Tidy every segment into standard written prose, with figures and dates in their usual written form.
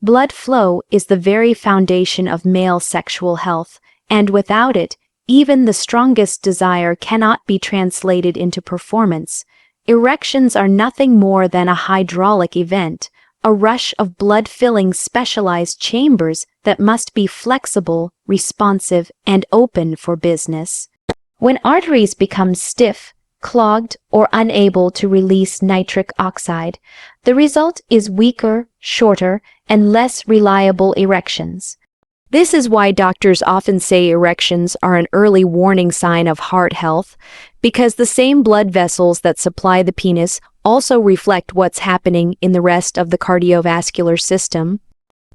Blood flow is the very foundation of male sexual health, and without it, even the strongest desire cannot be translated into performance. Erections are nothing more than a hydraulic event, a rush of blood filling specialized chambers that must be flexible, responsive, and open for business. When arteries become stiff, clogged, or unable to release nitric oxide, the result is weaker, shorter, and less reliable erections. This is why doctors often say erections are an early warning sign of heart health, because the same blood vessels that supply the penis also reflect what's happening in the rest of the cardiovascular system.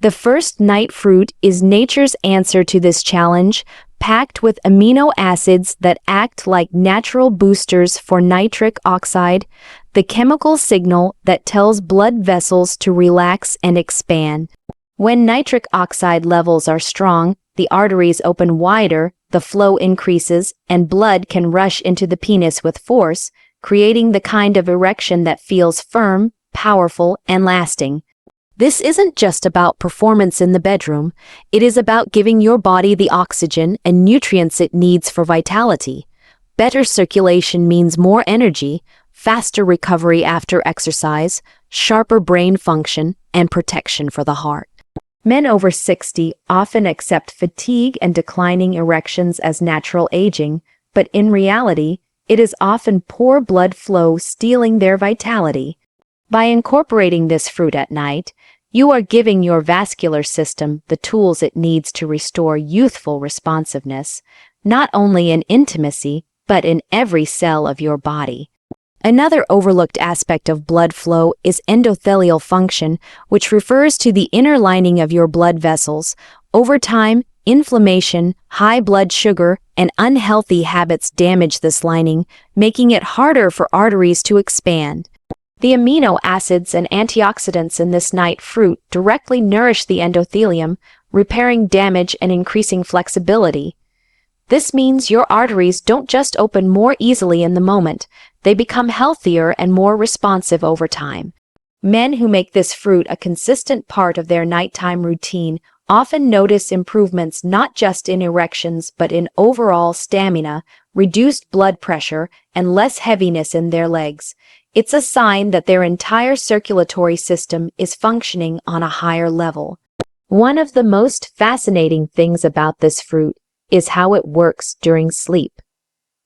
The first night fruit is nature's answer to this challenge, packed with amino acids that act like natural boosters for nitric oxide, the chemical signal that tells blood vessels to relax and expand. When nitric oxide levels are strong, the arteries open wider, the flow increases, and blood can rush into the penis with force, creating the kind of erection that feels firm, powerful, and lasting. This isn't just about performance in the bedroom, it is about giving your body the oxygen and nutrients it needs for vitality. Better circulation means more energy, faster recovery after exercise, sharper brain function, and protection for the heart. Men over 60 often accept fatigue and declining erections as natural aging, but in reality, it is often poor blood flow stealing their vitality. By incorporating this fruit at night, you are giving your vascular system the tools it needs to restore youthful responsiveness, not only in intimacy, but in every cell of your body. Another overlooked aspect of blood flow is endothelial function, which refers to the inner lining of your blood vessels. Over time, inflammation, high blood sugar, and unhealthy habits damage this lining, making it harder for arteries to expand. The amino acids and antioxidants in this night fruit directly nourish the endothelium, repairing damage and increasing flexibility. This means your arteries don't just open more easily in the moment, they become healthier and more responsive over time. Men who make this fruit a consistent part of their nighttime routine often notice improvements not just in erections but in overall stamina, reduced blood pressure, and less heaviness in their legs. It's a sign that their entire circulatory system is functioning on a higher level. One of the most fascinating things about this fruit is how it works during sleep.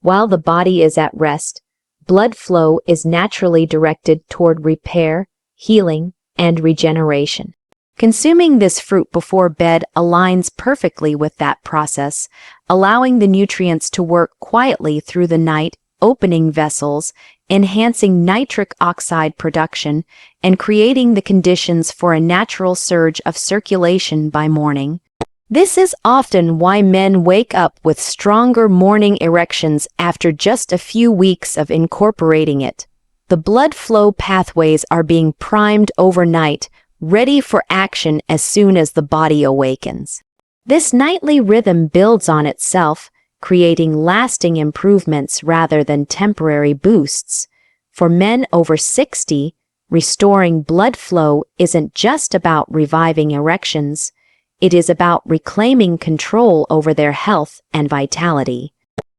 While the body is at rest, blood flow is naturally directed toward repair, healing, and regeneration. Consuming this fruit before bed aligns perfectly with that process, allowing the nutrients to work quietly through the night, opening vessels, enhancing nitric oxide production, and creating the conditions for a natural surge of circulation by morning. This is often why men wake up with stronger morning erections after just a few weeks of incorporating it. The blood flow pathways are being primed overnight, ready for action as soon as the body awakens. This nightly rhythm builds on itself, creating lasting improvements rather than temporary boosts. For men over 60, restoring blood flow isn't just about reviving erections. It is about reclaiming control over their health and vitality.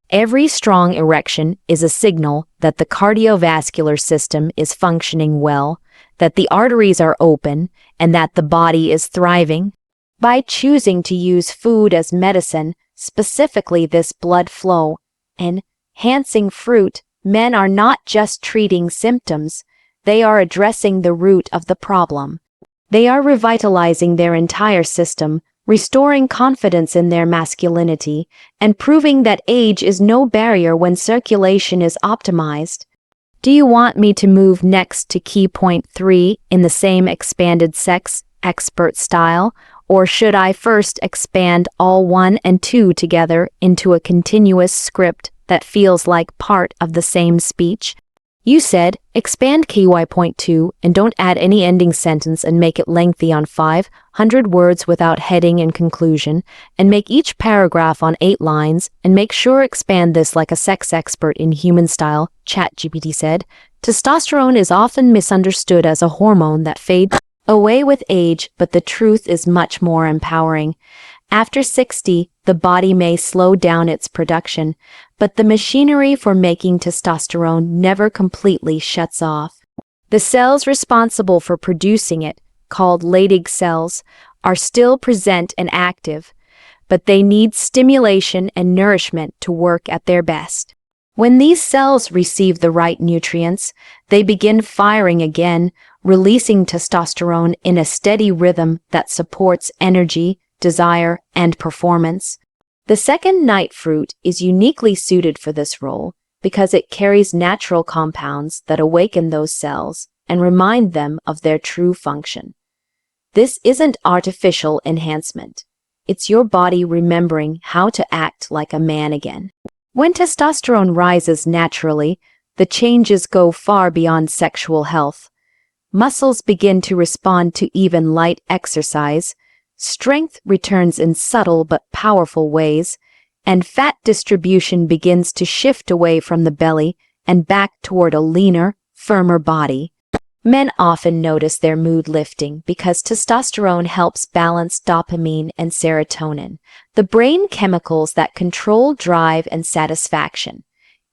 Every strong erection is a signal that the cardiovascular system is functioning well, that the arteries are open, and that the body is thriving. By choosing to use food as medicine, specifically this blood flow, enhancing fruit, men are not just treating symptoms, they are addressing the root of the problem. They are revitalizing their entire system, restoring confidence in their masculinity, and proving that age is no barrier when circulation is optimized. Do you want me to move next to key point 3 in the same expanded sex expert style, or should I first expand all 1 and 2 together into a continuous script that feels like part of the same speech? You said, expand key point 2 and don't add any ending sentence and make it lengthy on 500 words without heading and conclusion, and make each paragraph on 8 lines, and make sure expand this like a sex expert in human style, ChatGPT said. Testosterone is often misunderstood as a hormone that fades away with age, but the truth is much more empowering. After 60, the body may slow down its production, but the machinery for making testosterone never completely shuts off. The cells responsible for producing it, called Leydig cells, are still present and active, but they need stimulation and nourishment to work at their best. When these cells receive the right nutrients, they begin firing again, releasing testosterone in a steady rhythm that supports energy, desire, and performance. The second night fruit is uniquely suited for this role because it carries natural compounds that awaken those cells and remind them of their true function. This isn't artificial enhancement. It's your body remembering how to act like a man again. When testosterone rises naturally, the changes go far beyond sexual health. Muscles begin to respond to even light exercise, strength returns in subtle but powerful ways, and fat distribution begins to shift away from the belly and back toward a leaner, firmer body. Men often notice their mood lifting because testosterone helps balance dopamine and serotonin, the brain chemicals that control drive and satisfaction.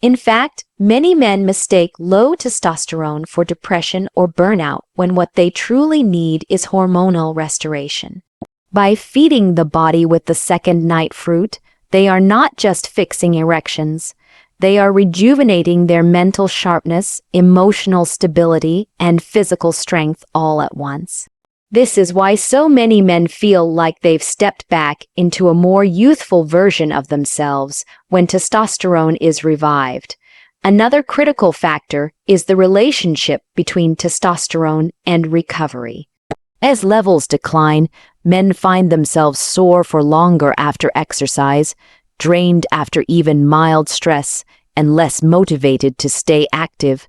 In fact, many men mistake low testosterone for depression or burnout when what they truly need is hormonal restoration. By feeding the body with the second night fruit, they are not just fixing erections. They are rejuvenating their mental sharpness, emotional stability, and physical strength all at once. This is why so many men feel like they've stepped back into a more youthful version of themselves when testosterone is revived. Another critical factor is the relationship between testosterone and recovery. As levels decline, men find themselves sore for longer after exercise, drained after even mild stress, and less motivated to stay active.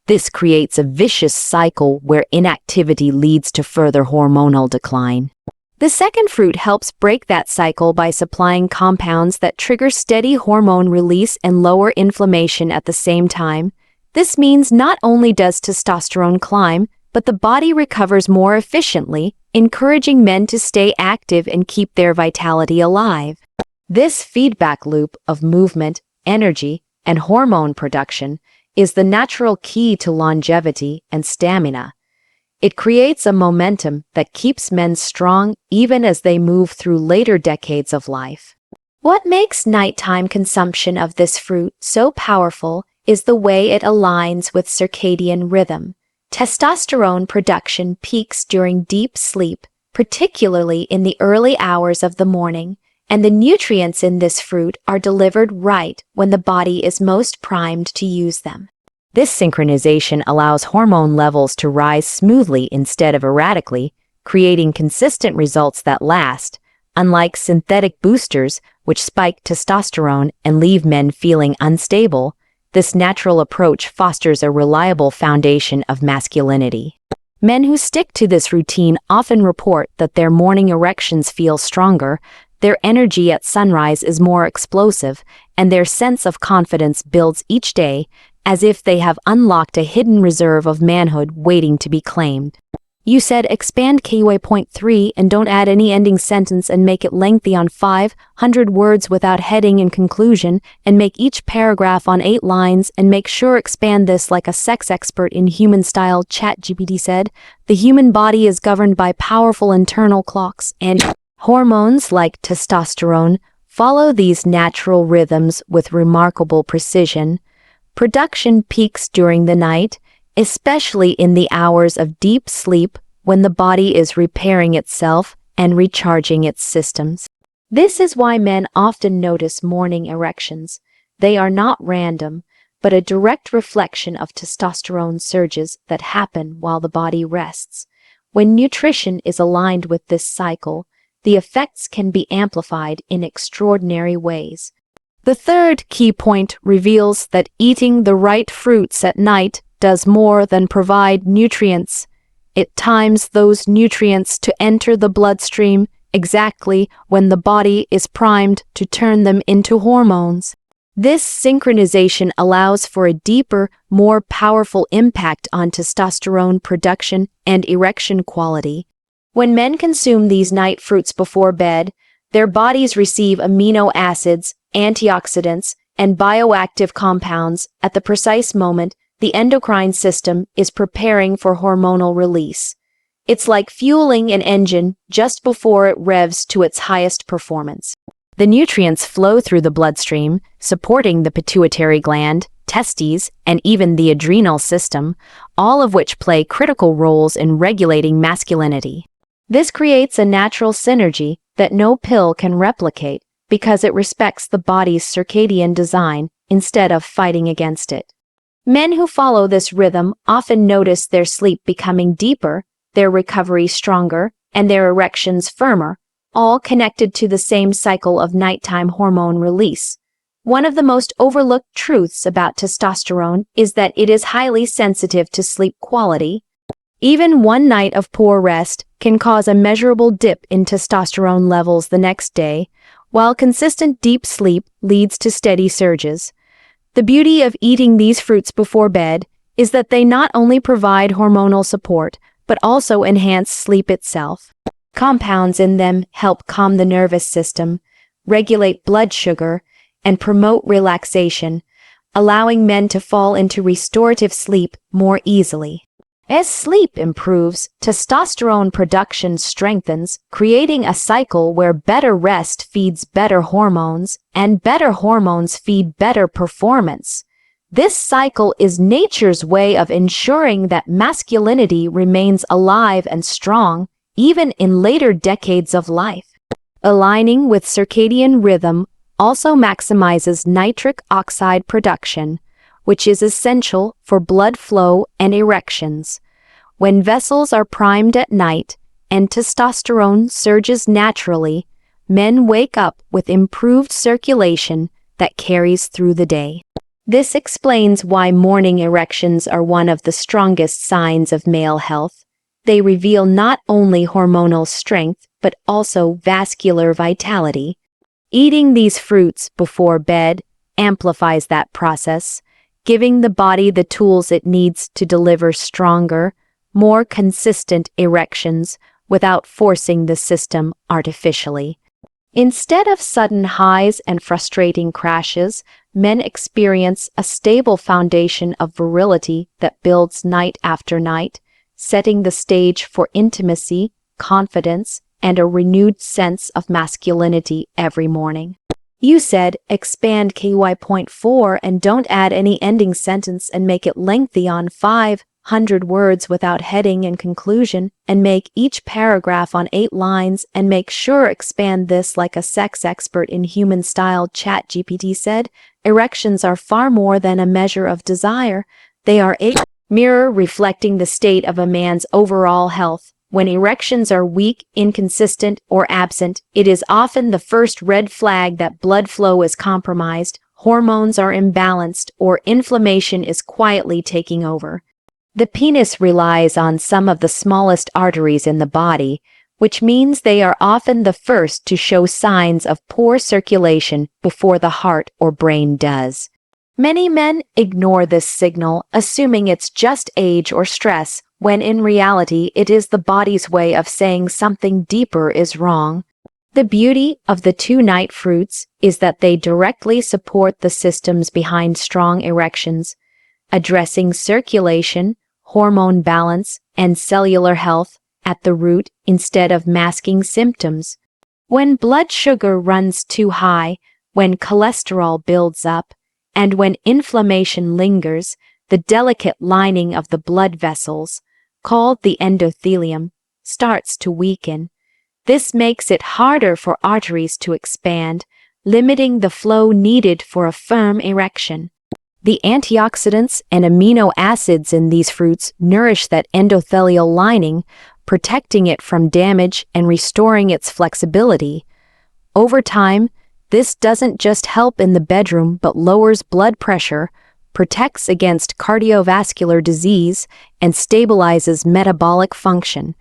This creates a vicious cycle where inactivity leads to further hormonal decline. The second fruit helps break that cycle by supplying compounds that trigger steady hormone release and lower inflammation at the same time. This means not only does testosterone climb, but the body recovers more efficiently, encouraging men to stay active and keep their vitality alive. This feedback loop of movement, energy, and hormone production is the natural key to longevity and stamina. It creates a momentum that keeps men strong even as they move through later decades of life. What makes nighttime consumption of this fruit so powerful is the way it aligns with circadian rhythm. Testosterone production peaks during deep sleep, particularly in the early hours of the morning, and the nutrients in this fruit are delivered right when the body is most primed to use them. This synchronization allows hormone levels to rise smoothly instead of erratically, creating consistent results that last, unlike synthetic boosters which spike testosterone and leave men feeling unstable. This natural approach fosters a reliable foundation of masculinity. Men who stick to this routine often report that their morning erections feel stronger, their energy at sunrise is more explosive, and their sense of confidence builds each day, as if they have unlocked a hidden reserve of manhood waiting to be claimed. You said expand KUA.3 and don't add any ending sentence and make it lengthy on 500 words without heading and conclusion, and make each paragraph on 8 lines, and make sure expand this like a sex expert in human style, ChatGPT said. The human body is governed by powerful internal clocks, and hormones like testosterone follow these natural rhythms with remarkable precision. Production peaks during the night, especially in the hours of deep sleep when the body is repairing itself and recharging its systems. This is why men often notice morning erections. They are not random, but a direct reflection of testosterone surges that happen while the body rests. When nutrition is aligned with this cycle, the effects can be amplified in extraordinary ways. The third key point reveals that eating the right fruits at night does more than provide nutrients. It times those nutrients to enter the bloodstream exactly when the body is primed to turn them into hormones. This synchronization allows for a deeper, more powerful impact on testosterone production and erection quality. When men consume these night fruits before bed, their bodies receive amino acids, antioxidants, and bioactive compounds at the precise moment the endocrine system is preparing for hormonal release. It's like fueling an engine just before it revs to its highest performance. The nutrients flow through the bloodstream, supporting the pituitary gland, testes, and even the adrenal system, all of which play critical roles in regulating masculinity. This creates a natural synergy that no pill can replicate because it respects the body's circadian design instead of fighting against it. Men who follow this rhythm often notice their sleep becoming deeper, their recovery stronger, and their erections firmer, all connected to the same cycle of nighttime hormone release. One of the most overlooked truths about testosterone is that it is highly sensitive to sleep quality. Even one night of poor rest can cause a measurable dip in testosterone levels the next day, while consistent deep sleep leads to steady surges. The beauty of eating these fruits before bed is that they not only provide hormonal support, but also enhance sleep itself. Compounds in them help calm the nervous system, regulate blood sugar, and promote relaxation, allowing men to fall into restorative sleep more easily. As sleep improves, testosterone production strengthens, creating a cycle where better rest feeds better hormones, and better hormones feed better performance. This cycle is nature's way of ensuring that masculinity remains alive and strong, even in later decades of life. Aligning with circadian rhythm also maximizes nitric oxide production, which is essential for blood flow and erections. When vessels are primed at night and testosterone surges naturally, men wake up with improved circulation that carries through the day. This explains why morning erections are one of the strongest signs of male health. They reveal not only hormonal strength, but also vascular vitality. Eating these fruits before bed amplifies that process, giving the body the tools it needs to deliver stronger, more consistent erections without forcing the system artificially. Instead of sudden highs and frustrating crashes, men experience a stable foundation of virility that builds night after night, setting the stage for intimacy, confidence, and a renewed sense of masculinity every morning. You said, expand KY.4 and don't add any ending sentence and make it lengthy on 500 words without heading and conclusion, and make each paragraph on 8 lines, and make sure expand this like a sex expert in human-style. ChatGPT said, erections are far more than a measure of desire. They are a mirror reflecting the state of a man's overall health. When erections are weak, inconsistent, or absent, it is often the first red flag that blood flow is compromised, hormones are imbalanced, or inflammation is quietly taking over. The penis relies on some of the smallest arteries in the body, which means they are often the first to show signs of poor circulation before the heart or brain does. Many men ignore this signal, assuming it's just age or stress, when in reality it is the body's way of saying something deeper is wrong. The beauty of the 2 night fruits is that they directly support the systems behind strong erections, addressing circulation, hormone balance, and cellular health at the root instead of masking symptoms. When blood sugar runs too high, when cholesterol builds up, and when inflammation lingers, the delicate lining of the blood vessels, called the endothelium, starts to weaken. This makes it harder for arteries to expand, limiting the flow needed for a firm erection. The antioxidants and amino acids in these fruits nourish that endothelial lining, protecting it from damage and restoring its flexibility. Over time, this doesn't just help in the bedroom but lowers blood pressure, protects against cardiovascular disease, and stabilizes metabolic function.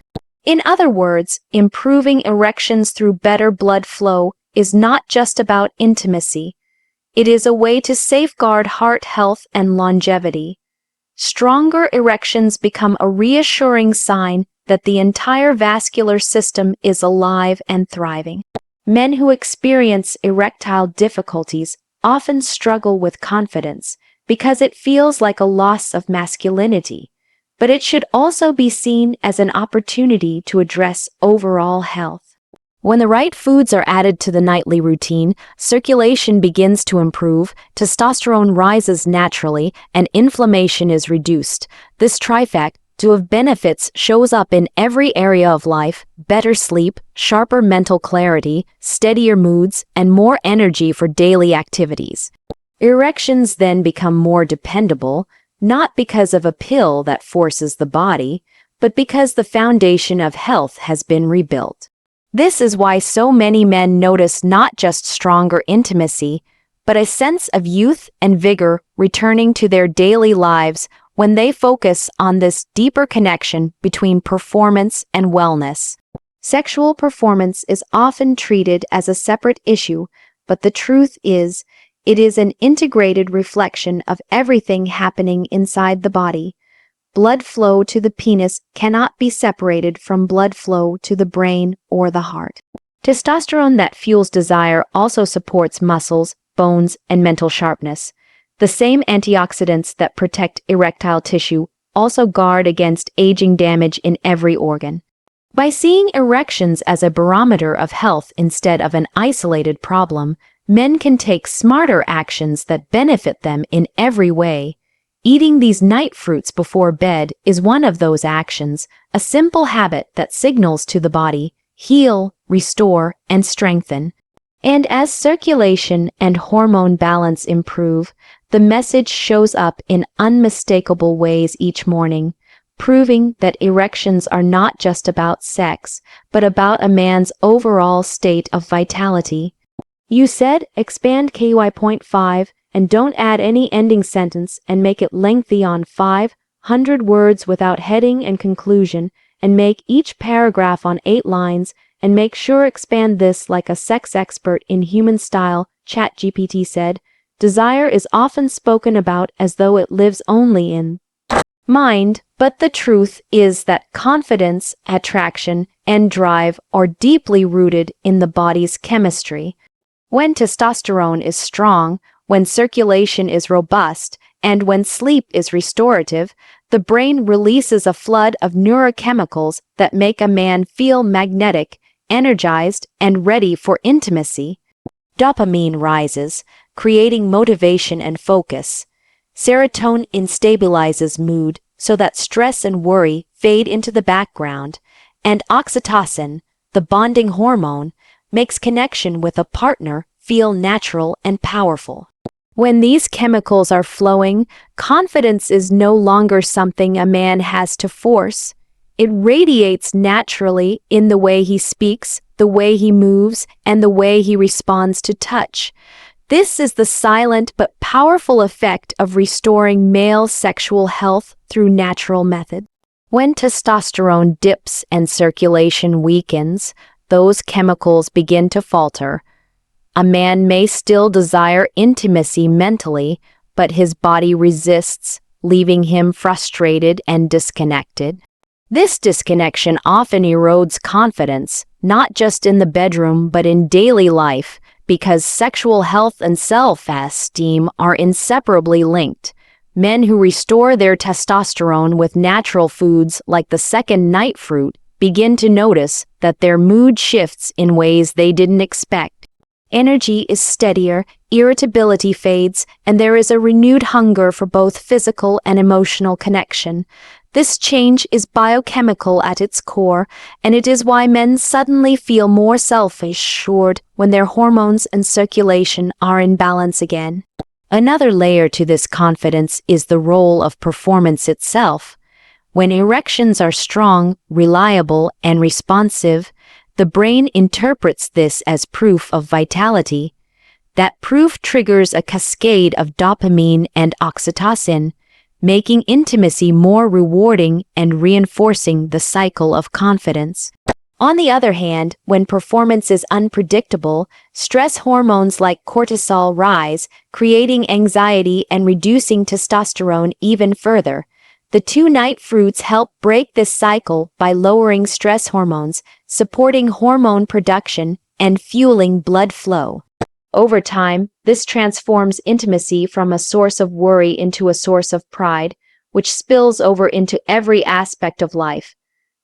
In other words, improving erections through better blood flow is not just about intimacy. It is a way to safeguard heart health and longevity. Stronger erections become a reassuring sign that the entire vascular system is alive and thriving. Men who experience erectile difficulties often struggle with confidence because it feels like a loss of masculinity, but it should also be seen as an opportunity to address overall health. When the right foods are added to the nightly routine, circulation begins to improve, testosterone rises naturally, and inflammation is reduced. This trifecta of benefits shows up in every area of life: better sleep, sharper mental clarity, steadier moods, and more energy for daily activities. Erections then become more dependable, not because of a pill that forces the body, but because the foundation of health has been rebuilt. This is why so many men notice not just stronger intimacy, but a sense of youth and vigor returning to their daily lives when they focus on this deeper connection between performance and wellness. Sexual performance is often treated as a separate issue, but the truth is, it is an integrated reflection of everything happening inside the body. Blood flow to the penis cannot be separated from blood flow to the brain or the heart. Testosterone that fuels desire also supports muscles, bones, and mental sharpness. The same antioxidants that protect erectile tissue also guard against aging damage in every organ. By seeing erections as a barometer of health instead of an isolated problem, men can take smarter actions that benefit them in every way. Eating these night fruits before bed is one of those actions, a simple habit that signals to the body: heal, restore, and strengthen. And as circulation and hormone balance improve, the message shows up in unmistakable ways each morning, proving that erections are not just about sex, but about a man's overall state of vitality. You said expand KY.5 and don't add any ending sentence and make it lengthy on 500 words without heading and conclusion, and make each paragraph on 8 lines, and make sure expand this like a sex expert in human style, ChatGPT said. Desire is often spoken about as though it lives only in mind, but the truth is that confidence, attraction, and drive are deeply rooted in the body's chemistry. When testosterone is strong, when circulation is robust, and when sleep is restorative, the brain releases a flood of neurochemicals that make a man feel magnetic, energized, and ready for intimacy. Dopamine rises, creating motivation and focus. Serotonin stabilizes mood so that stress and worry fade into the background, and oxytocin, the bonding hormone, makes connection with a partner feel natural and powerful. When these chemicals are flowing, confidence is no longer something a man has to force. It radiates naturally in the way he speaks, the way he moves, and the way he responds to touch. This is the silent but powerful effect of restoring male sexual health through natural methods. When testosterone dips and circulation weakens, those chemicals begin to falter. A man may still desire intimacy mentally, but his body resists, leaving him frustrated and disconnected. This disconnection often erodes confidence, not just in the bedroom but in daily life, because sexual health and self-esteem are inseparably linked. Men who restore their testosterone with natural foods like the second night fruit begin to notice that their mood shifts in ways they didn't expect. Energy is steadier, irritability fades, and there is a renewed hunger for both physical and emotional connection. This change is biochemical at its core, and it is why men suddenly feel more self-assured when their hormones and circulation are in balance again. Another layer to this confidence is the role of performance itself. When erections are strong, reliable, and responsive, the brain interprets this as proof of vitality. That proof triggers a cascade of dopamine and oxytocin, making intimacy more rewarding and reinforcing the cycle of confidence. On the other hand, when performance is unpredictable, stress hormones like cortisol rise, creating anxiety and reducing testosterone even further. The 2-night fruits help break this cycle by lowering stress hormones, supporting hormone production, and fueling blood flow. Over time, this transforms intimacy from a source of worry into a source of pride, which spills over into every aspect of life.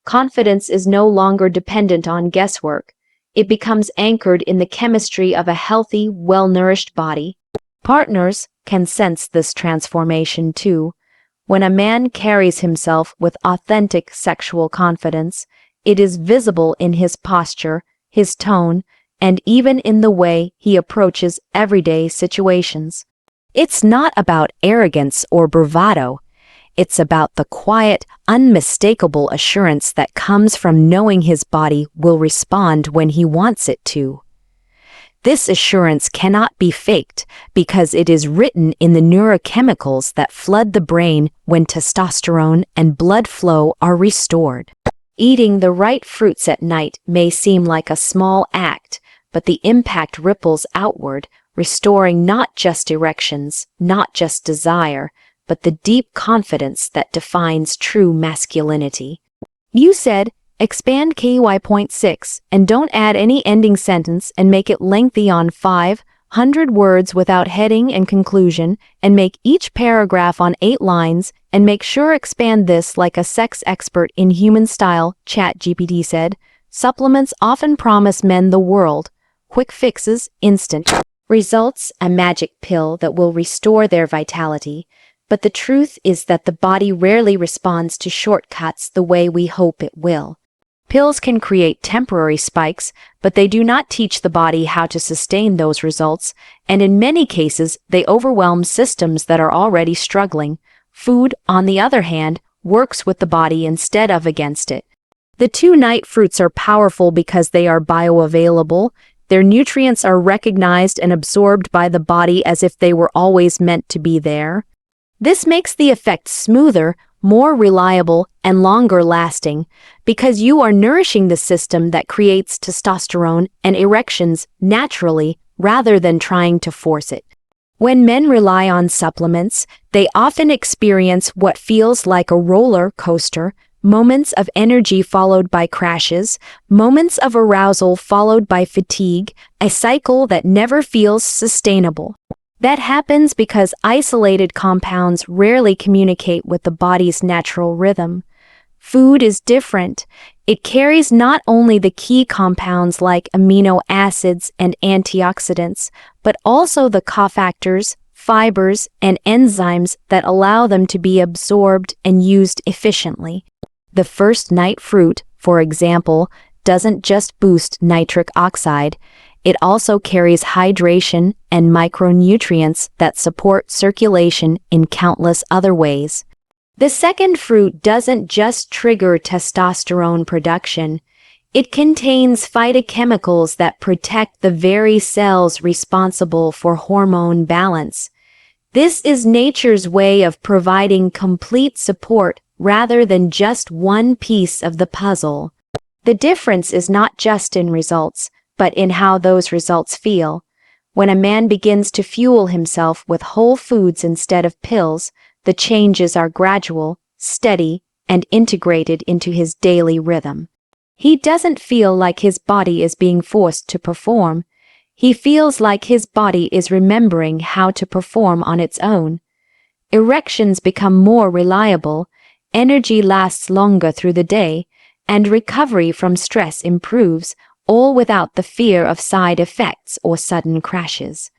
Confidence is no longer dependent on guesswork. It becomes anchored in the chemistry of a healthy, well-nourished body. Partners can sense this transformation too. When a man carries himself with authentic sexual confidence, it is visible in his posture, his tone, and even in the way he approaches everyday situations. It's not about arrogance or bravado. It's about the quiet, unmistakable assurance that comes from knowing his body will respond when he wants it to. This assurance cannot be faked because it is written in the neurochemicals that flood the brain when testosterone and blood flow are restored. Eating the right fruits at night may seem like a small act, but the impact ripples outward, restoring not just erections, not just desire, but the deep confidence that defines true masculinity. You said, expand KY.6 and don't add any ending sentence and make it lengthy on 500 words without heading and conclusion, and make each paragraph on 8 lines, and make sure expand this like a sex expert in human style, ChatGPT said. Supplements often promise men the world. Quick fixes, instant results, a magic pill that will restore their vitality. But the truth is that the body rarely responds to shortcuts the way we hope it will. Pills can create temporary spikes, but they do not teach the body how to sustain those results, and in many cases, they overwhelm systems that are already struggling. Food, on the other hand, works with the body instead of against it. The 2-night fruits are powerful because they are bioavailable. Their nutrients are recognized and absorbed by the body as if they were always meant to be there. This makes the effect smoother, more reliable, and longer lasting, because you are nourishing the system that creates testosterone and erections naturally rather than trying to force it. When men rely on supplements, they often experience what feels like a roller coaster, moments of energy followed by crashes, moments of arousal followed by fatigue, a cycle that never feels sustainable. That happens because isolated compounds rarely communicate with the body's natural rhythm. Food is different. It carries not only the key compounds like amino acids and antioxidants, but also the cofactors, fibers, and enzymes that allow them to be absorbed and used efficiently. The first night fruit, for example, doesn't just boost nitric oxide. It also carries hydration and micronutrients that support circulation in countless other ways. The second fruit doesn't just trigger testosterone production. It contains phytochemicals that protect the very cells responsible for hormone balance. This is nature's way of providing complete support rather than just one piece of the puzzle. The difference is not just in results, but in how those results feel. When a man begins to fuel himself with whole foods instead of pills, the changes are gradual, steady, and integrated into his daily rhythm. He doesn't feel like his body is being forced to perform. He feels like his body is remembering how to perform on its own. Erections become more reliable, energy lasts longer through the day, and recovery from stress improves, all without the fear of side effects or sudden crashes.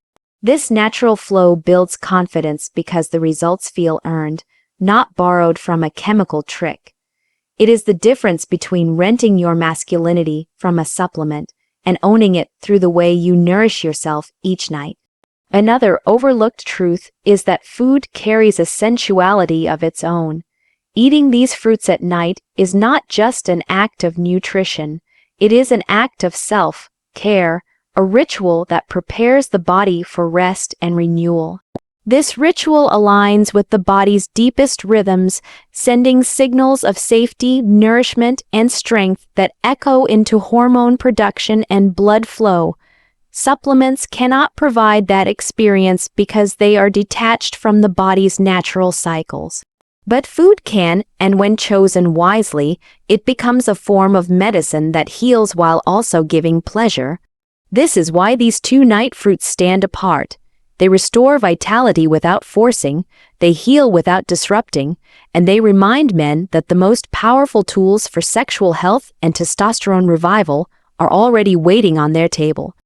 This natural flow builds confidence because the results feel earned, not borrowed from a chemical trick. It is the difference between renting your masculinity from a supplement and owning it through the way you nourish yourself each night. Another overlooked truth is that food carries a sensuality of its own. Eating these fruits at night is not just an act of nutrition. It is an act of self-care, a ritual that prepares the body for rest and renewal. This ritual aligns with the body's deepest rhythms, sending signals of safety, nourishment, and strength that echo into hormone production and blood flow. Supplements cannot provide that experience because they are detached from the body's natural cycles. But food can, and when chosen wisely, it becomes a form of medicine that heals while also giving pleasure. This is why these two night fruits stand apart. They restore vitality without forcing, they heal without disrupting, and they remind men that the most powerful tools for sexual health and testosterone revival are already waiting on their table.